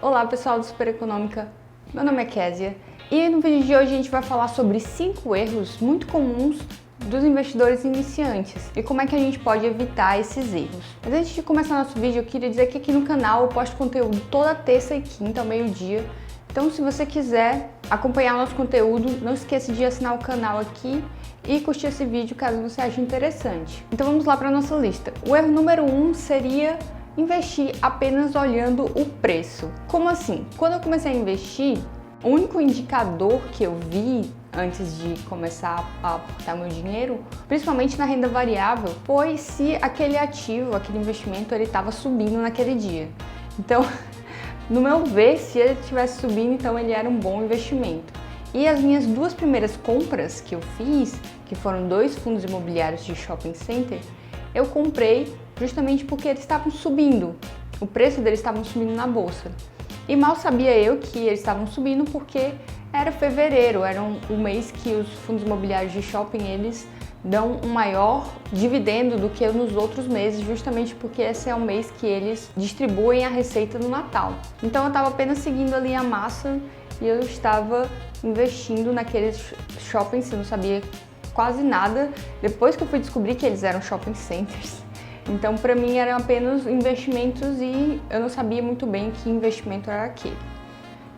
Olá pessoal do Super Econômica, meu nome é Késia e no vídeo de hoje a gente vai falar sobre 5 erros muito comuns dos investidores iniciantes e como é que a gente pode evitar esses erros. Mas antes de começar nosso vídeo, eu queria dizer que aqui no canal eu posto conteúdo toda terça e quinta ao meio-dia. Então se você quiser acompanhar nosso conteúdo, não esqueça de assinar o canal aqui e curtir esse vídeo caso você ache interessante. Então vamos lá para a nossa lista. O erro número 1 seria investir apenas olhando o preço. Como assim? Quando eu comecei a investir, o único indicador que eu vi antes de começar a aportar meu dinheiro, principalmente na renda variável, foi se aquele ativo, aquele investimento, ele estava subindo naquele dia. Então, no meu ver, se ele estivesse subindo, então ele era um bom investimento. E as minhas duas primeiras compras que eu fiz, que foram 2 fundos imobiliários de shopping center, eu comprei justamente porque eles estavam subindo, o preço deles estavam subindo na bolsa. E mal sabia eu que eles estavam subindo porque era fevereiro, era o mês que os fundos imobiliários de shopping eles dão um maior dividendo do que nos outros meses, justamente porque esse é o mês que eles distribuem a receita do Natal. Então eu estava apenas seguindo ali a massa e eu estava investindo naqueles shoppings, eu não sabia quase nada, depois que eu fui descobrir que eles eram shopping centers. Então, para mim, eram apenas investimentos e eu não sabia muito bem que investimento era aquele.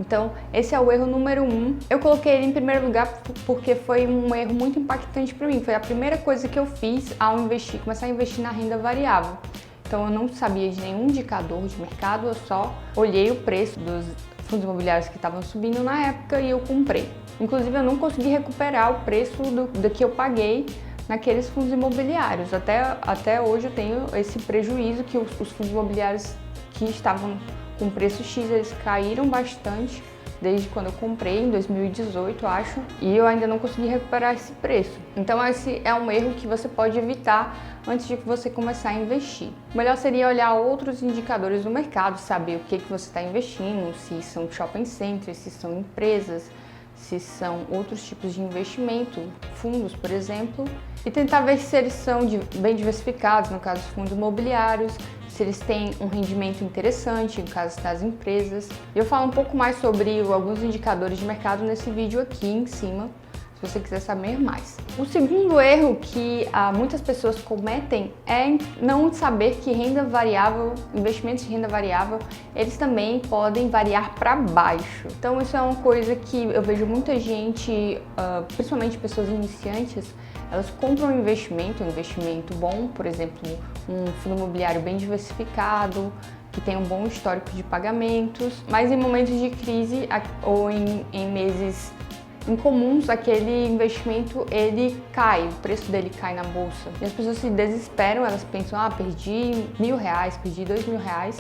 Então, esse é o erro número 1. Eu coloquei ele em primeiro lugar porque foi um erro muito impactante para mim. Foi a primeira coisa que eu fiz ao começar a investir na renda variável. Então, eu não sabia de nenhum indicador de mercado, eu só olhei o preço dos fundos imobiliários que estavam subindo na época e eu comprei. Inclusive, eu não consegui recuperar o preço do que eu paguei naqueles fundos imobiliários. Até hoje eu tenho esse prejuízo que os fundos imobiliários que estavam com preço X, eles caíram bastante desde quando eu comprei, em 2018, acho, e eu ainda não consegui recuperar esse preço. Então esse é um erro que você pode evitar antes de você começar a investir. O melhor seria olhar outros indicadores do mercado, saber o que você está investindo, se são shopping centers, se são empresas, se são outros tipos de investimento, fundos, por exemplo, e tentar ver se eles são bem diversificados, no caso dos fundos imobiliários, se eles têm um rendimento interessante, no caso das empresas. Eu falo um pouco mais sobre alguns indicadores de mercado nesse vídeo aqui em cima, se você quiser saber mais. O segundo erro que muitas pessoas cometem é não saber que renda variável, investimentos de renda variável, eles também podem variar para baixo. Então isso é uma coisa que eu vejo muita gente, principalmente pessoas iniciantes, elas compram um investimento bom, por exemplo, um fundo imobiliário bem diversificado, que tem um bom histórico de pagamentos, mas em momentos de crise ou em meses incomuns, aquele investimento ele cai, o preço dele cai na bolsa. E as pessoas se desesperam, elas pensam, perdi R$1.000, perdi R$2.000,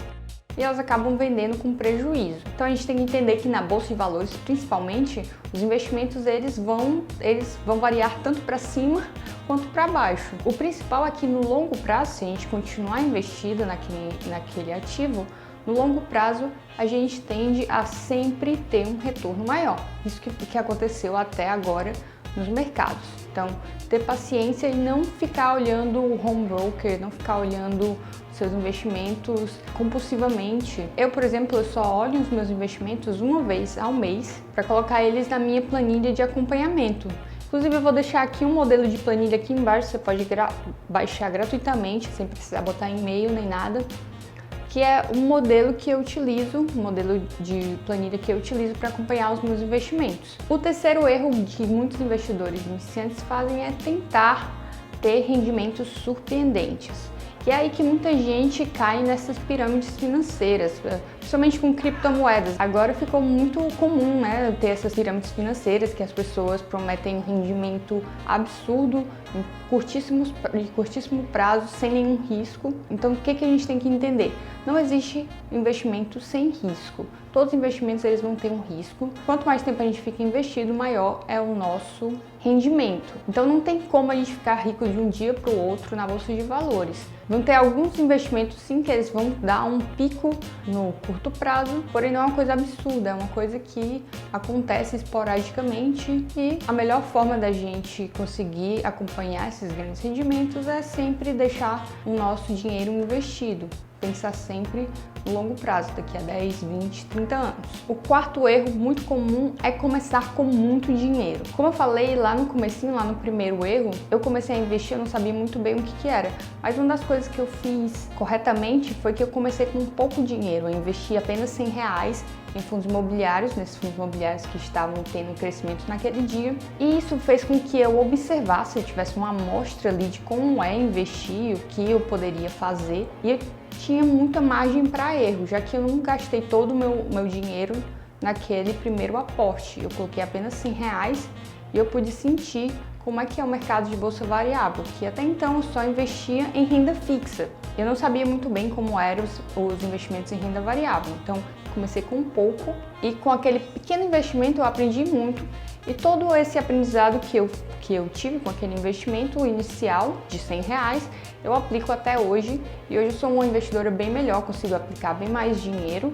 e elas acabam vendendo com prejuízo. Então a gente tem que entender que na bolsa de valores, principalmente, os investimentos eles vão variar tanto para cima quanto para baixo. O principal é que no longo prazo, se a gente continuar investido naquele ativo, no longo prazo, a gente tende a sempre ter um retorno maior. Isso que aconteceu até agora nos mercados. Então, ter paciência e não ficar olhando o home broker, não ficar olhando seus investimentos compulsivamente. Eu, por exemplo, eu só olho os meus investimentos uma vez ao mês para colocar eles na minha planilha de acompanhamento. Inclusive, eu vou deixar aqui um modelo de planilha aqui embaixo, você pode baixar gratuitamente, sem precisar botar e-mail nem nada, que é um modelo que eu utilizo, um modelo de planilha que eu utilizo para acompanhar os meus investimentos. O terceiro erro que muitos investidores iniciantes fazem é tentar ter rendimentos surpreendentes. E é aí que muita gente cai nessas pirâmides financeiras, principalmente com criptomoedas. Agora ficou muito comum, né, ter essas pirâmides financeiras que as pessoas prometem um rendimento absurdo em curtíssimo prazo, sem nenhum risco. Então, o que a gente tem que entender? Não existe investimento sem risco. Todos os investimentos eles vão ter um risco. Quanto mais tempo a gente fica investido, maior é o nosso rendimento. Então, não tem como a gente ficar rico de um dia para o outro na bolsa de valores. Vão ter alguns investimentos sim que eles vão dar um pico no curto prazo, porém não é uma coisa absurda, é uma coisa que acontece esporadicamente e a melhor forma da gente conseguir acompanhar esses grandes rendimentos é sempre deixar o nosso dinheiro investido. pensar sempre no longo prazo, daqui a 10, 20, 30 anos. O quarto erro muito comum é começar com muito dinheiro. Como eu falei lá no comecinho, lá no primeiro erro, eu comecei a investir, eu não sabia muito bem o que era. Mas uma das coisas que eu fiz corretamente foi que eu comecei com pouco dinheiro. Eu investi apenas R$100 em fundos imobiliários, nesses fundos imobiliários que estavam tendo crescimento naquele dia. E isso fez com que eu observasse, eu tivesse uma amostra ali de como é investir, o que eu poderia fazer. E eu tinha muita margem para erro, já que eu não gastei todo o meu dinheiro naquele primeiro aporte. Eu coloquei apenas R$100 e eu pude sentir como é que é o mercado de bolsa variável, que até então eu só investia em renda fixa. Eu não sabia muito bem como eram os investimentos em renda variável, então comecei com pouco e com aquele pequeno investimento eu aprendi muito. E todo esse aprendizado que eu tive com aquele investimento inicial de R$100, eu aplico até hoje. E hoje eu sou uma investidora bem melhor, consigo aplicar bem mais dinheiro,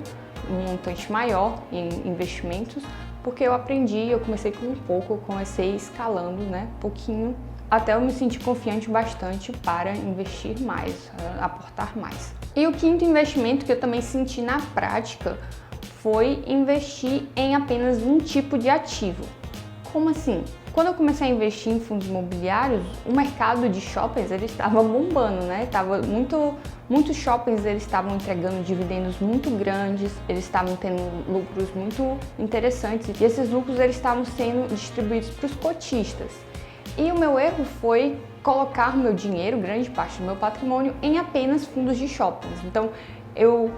um montante maior em investimentos, porque eu aprendi, eu comecei com um pouco, eu comecei escalando, né, pouquinho, até eu me sentir confiante bastante para investir mais, aportar mais. E o quinto investimento que eu também senti na prática foi investir em apenas um tipo de ativo. Como assim? Quando eu comecei a investir em fundos imobiliários, o mercado de shoppings ele estava bombando, né? Muitos shoppings eles estavam entregando dividendos muito grandes, eles estavam tendo lucros muito interessantes e esses lucros eles estavam sendo distribuídos para os cotistas. E o meu erro foi colocar meu dinheiro, grande parte do meu patrimônio, em apenas fundos de shoppings. Então, eu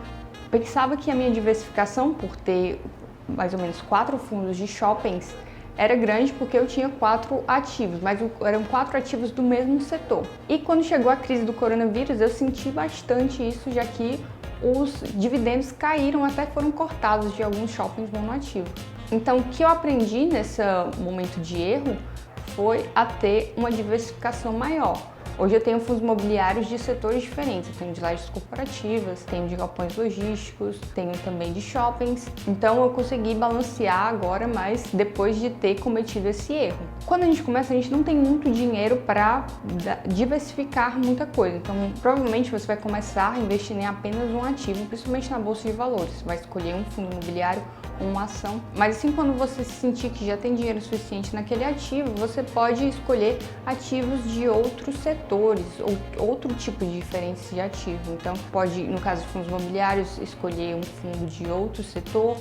pensava que a minha diversificação, por ter mais ou menos 4 fundos de shoppings, era grande porque eu tinha 4 ativos, mas eram 4 ativos do mesmo setor. E quando chegou a crise do coronavírus, eu senti bastante isso, já que os dividendos caíram, até foram cortados de alguns shoppings monoativos. Então, o que eu aprendi nesse momento de erro foi a ter uma diversificação maior. Hoje eu tenho fundos imobiliários de setores diferentes, eu tenho de lajes corporativas, tenho de galpões logísticos, tenho também de shoppings, então eu consegui balancear agora, mas depois de ter cometido esse erro. Quando a gente começa, a gente não tem muito dinheiro para diversificar muita coisa, então provavelmente você vai começar a investir em apenas um ativo, principalmente na bolsa de valores, você vai escolher um fundo imobiliário ou uma ação, mas assim quando você se sentir que já tem dinheiro suficiente naquele ativo, você pode escolher ativos de outros setores ou outro tipo de diferente de ativo. Então pode, no caso de fundos imobiliários, escolher um fundo de outro setor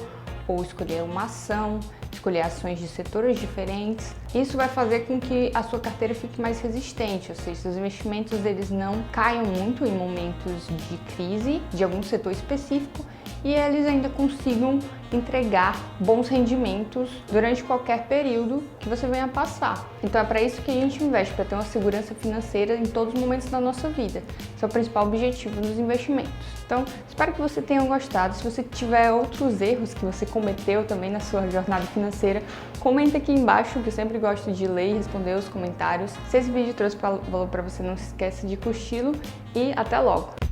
ou escolher uma ação, escolher ações de setores diferentes. Isso vai fazer com que a sua carteira fique mais resistente, ou seja, os investimentos eles não caiam muito em momentos de crise de algum setor específico e eles ainda consigam entregar bons rendimentos durante qualquer período que você venha passar. Então é para isso que a gente investe, para ter uma segurança financeira em todos os momentos da nossa vida. Esse é o principal objetivo dos investimentos. Então, espero que você tenha gostado. Se você tiver outros erros que você cometeu também na sua jornada financeira, comenta aqui embaixo, que eu sempre gosto de ler e responder os comentários. Se esse vídeo trouxe valor para você, não se esqueça de curti-lo e até logo!